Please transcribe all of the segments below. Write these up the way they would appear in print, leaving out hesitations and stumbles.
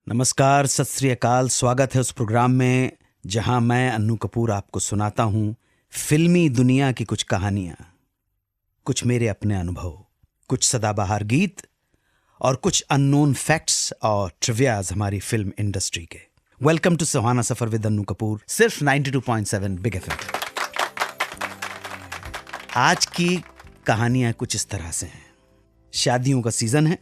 नमस्कार, सत श्री अकाल। स्वागत है उस प्रोग्राम में जहां मैं अन्नू कपूर आपको सुनाता हूं फिल्मी दुनिया की कुछ कहानियां, कुछ मेरे अपने अनुभव, कुछ सदाबहार गीत और कुछ अननोन फैक्ट्स और ट्रिवियाज हमारी फिल्म इंडस्ट्री के। Welcome to Suhana Safar with Annu Kapoor, सिर्फ 92.7 बिग एफएम। आज की कहानियां कुछ इस तरह से हैं। शादियों का सीजन है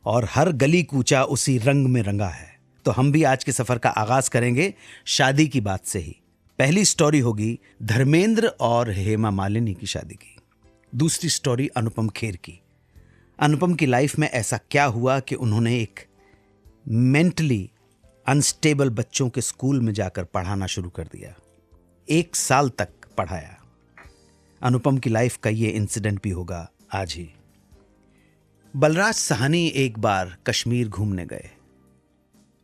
और हर गली कूचा उसी रंग में रंगा है, तो हम भी आज के सफर का आगाज करेंगे शादी की बात से ही। पहली स्टोरी होगी धर्मेंद्र और हेमा मालिनी की शादी की। दूसरी स्टोरी अनुपम खेर की। अनुपम की लाइफ में ऐसा क्या हुआ कि उन्होंने एक मेंटली अनस्टेबल बच्चों के स्कूल में जाकर पढ़ाना शुरू कर दिया। 1 साल तक पढ़ाया। अनुपम की लाइफ का ये इंसिडेंट भी होगा आज ही। बलराज साहनी एक बार कश्मीर घूमने गए।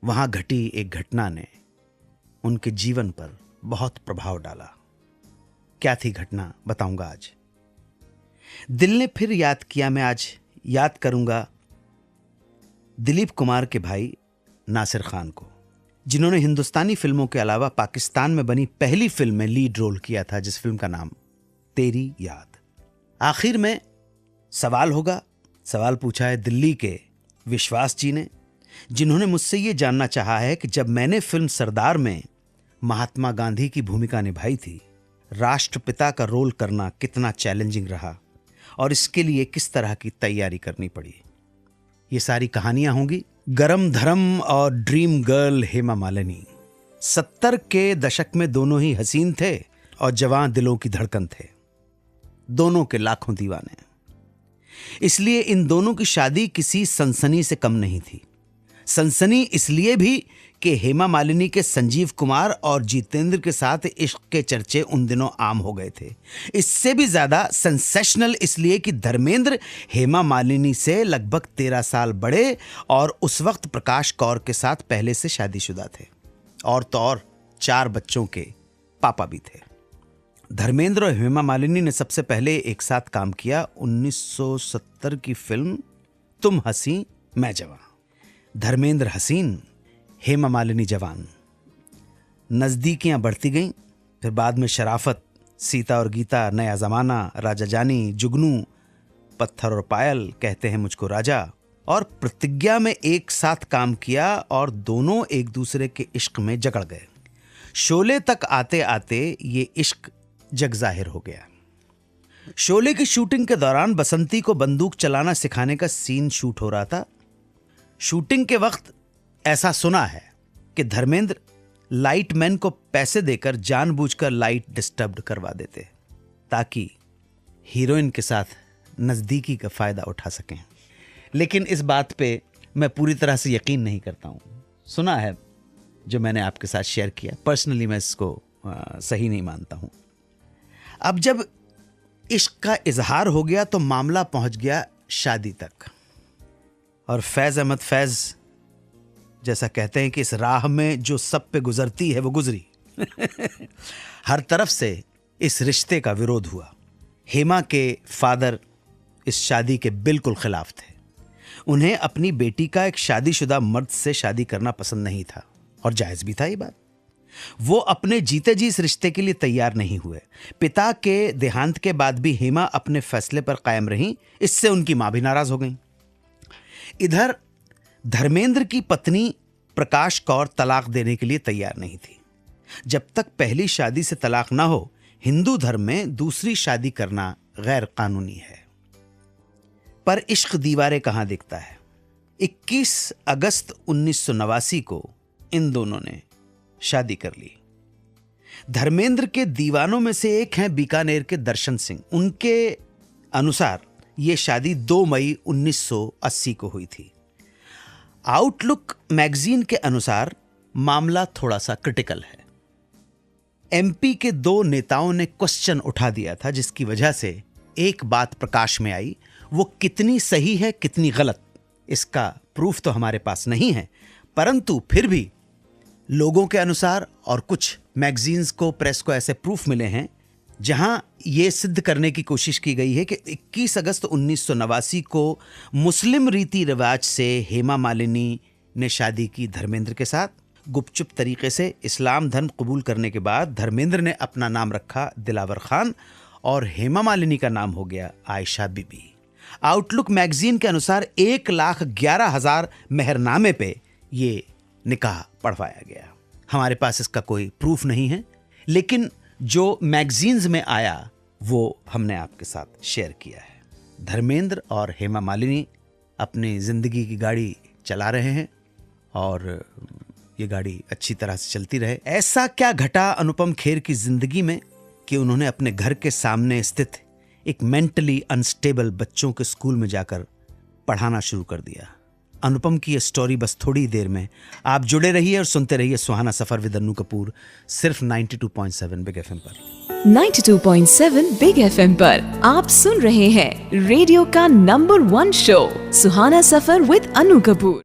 वहां घटी एक घटना ने उनके जीवन पर बहुत प्रभाव डाला। क्या थी घटना, बताऊंगा आज। दिल ने फिर याद किया। मैं आज याद करूंगा दिलीप कुमार के भाई नासिर खान को, जिन्होंने हिंदुस्तानी फिल्मों के अलावा पाकिस्तान में बनी पहली फिल्म में लीड रोल किया था, जिस फिल्म का नाम तेरी याद। आखिर में सवाल होगा, सवाल पूछा है दिल्ली के विश्वास जी ने, जिन्होंने मुझसे ये जानना चाहा है कि जब मैंने फिल्म सरदार में महात्मा गांधी की भूमिका निभाई थी, राष्ट्रपिता का रोल करना कितना चैलेंजिंग रहा और इसके लिए किस तरह की तैयारी करनी पड़ी। ये सारी कहानियां होंगी। गरम धर्म और ड्रीम गर्ल हेमा मालिनी 70 के दशक में दोनों ही हसीन थे और जवां दिलों की धड़कन थे। दोनों के लाखों दीवाने। इसलिए इन दोनों की शादी किसी सनसनी से कम नहीं थी। सनसनी इसलिए भी कि हेमा मालिनी के संजीव कुमार और जितेंद्र के साथ इश्क के चर्चे उन दिनों आम हो गए थे। इससे भी ज्यादा सेंसेशनल इसलिए कि धर्मेंद्र हेमा मालिनी से लगभग 13 साल बड़े और उस वक्त प्रकाश कौर के साथ पहले से शादीशुदा थे और तो और 4 बच्चों के पापा भी थे। धर्मेंद्र और हेमा मालिनी ने सबसे पहले एक साथ काम किया 1970 की फिल्म तुम हसी मैं जवान। धर्मेंद्र हसीन, हेमा मालिनी जवान। नजदीकियां बढ़ती गईं। फिर बाद में शराफत, सीता और गीता, नया जमाना, राजा जानी, जुगनू, पत्थर और पायल, कहते हैं मुझको राजा और प्रतिज्ञा में एक साथ काम किया और दोनों एक दूसरे के इश्क में जकड़ गए। शोले तक आते आते ये इश्क जग जाहिर हो गया। शोले की शूटिंग के दौरान बसंती को बंदूक चलाना सिखाने का सीन शूट हो रहा था। शूटिंग के वक्त ऐसा सुना है कि धर्मेंद्र लाइट मैन को पैसे देकर जानबूझकर लाइट डिस्टर्ब करवा देते ताकि हीरोइन के साथ नजदीकी का फायदा उठा सकें। लेकिन इस बात पे मैं पूरी तरह से यकीन नहीं करता हूं। सुना है जो मैंने आपके साथ शेयर किया। पर्सनली मैं इसको सही नहीं मानता हूं। अब जब इश्क का इजहार हो गया तो मामला पहुंच गया शादी तक। और फैज अहमद फैज जैसा कहते हैं कि इस राह में जो सब पे गुजरती है वो गुजरी। हर तरफ से इस रिश्ते का विरोध हुआ। हेमा के फादर इस शादी के बिल्कुल खिलाफ थे। उन्हें अपनी बेटी का एक शादीशुदा मर्द से शादी करना पसंद नहीं था और जायज भी था ये बात। वो अपने जीते जी इस रिश्ते के लिए तैयार नहीं हुए। पिता के देहांत के बाद भी हेमा अपने फैसले पर कायम रहीं। इससे उनकी मां भी नाराज हो गई। इधर धर्मेंद्र की पत्नी प्रकाश कौर तलाक देने के लिए तैयार नहीं थी। जब तक पहली शादी से तलाक ना हो, हिंदू धर्म में दूसरी शादी करना गैर कानूनी है। पर इश्क दीवारे कहां दिखता है। 21 अगस्त 1989 को इन दोनों ने शादी कर ली। धर्मेंद्र के दीवानों में से एक हैं बीकानेर के दर्शन सिंह। उनके अनुसार यह शादी 2 मई 1980 को हुई थी। आउटलुक मैगजीन के अनुसार मामला थोड़ा सा क्रिटिकल है। एमपी के 2 नेताओं ने क्वेश्चन उठा दिया था, जिसकी वजह से एक बात प्रकाश में आई। वो कितनी सही है कितनी गलत, इसका प्रूफ तो हमारे पास नहीं है, परंतु फिर भी लोगों के अनुसार और कुछ मैगजीन्स को, प्रेस को ऐसे प्रूफ मिले हैं जहां यह सिद्ध करने की कोशिश की गई है कि 21 अगस्त 1989 को मुस्लिम रीति रिवाज से हेमा मालिनी ने शादी की धर्मेंद्र के साथ। गुपचुप तरीके से इस्लाम धर्म कबूल करने के बाद धर्मेंद्र ने अपना नाम रखा दिलावर खान और हेमा मालिनी का नाम हो गया आयशा बीबी। आउटलुक मैगजीन के अनुसार 1,11,000 मेहरनामे पे ये निकाह पढ़वाया गया। हमारे पास इसका कोई प्रूफ नहीं है, लेकिन जो मैगजीन्स में आया वो हमने आपके साथ शेयर किया है। धर्मेंद्र और हेमा मालिनी अपनी जिंदगी की गाड़ी चला रहे हैं और ये गाड़ी अच्छी तरह से चलती रहे। ऐसा क्या घटा अनुपम खेर की जिंदगी में कि उन्होंने अपने घर के सामने स्थित एक मेंटली अनस्टेबल बच्चों के स्कूल में जाकर पढ़ाना शुरू कर दिया। अनुपम की ये स्टोरी बस थोड़ी देर में। आप जुड़े रहिए और सुनते रहिए सुहाना सफर विद अन्नू कपूर, सिर्फ 92.7 बिग एफएम पर। 92.7 बिग एफएम पर आप सुन रहे हैं रेडियो का number 1 show Suhana Safar with Annu Kapoor.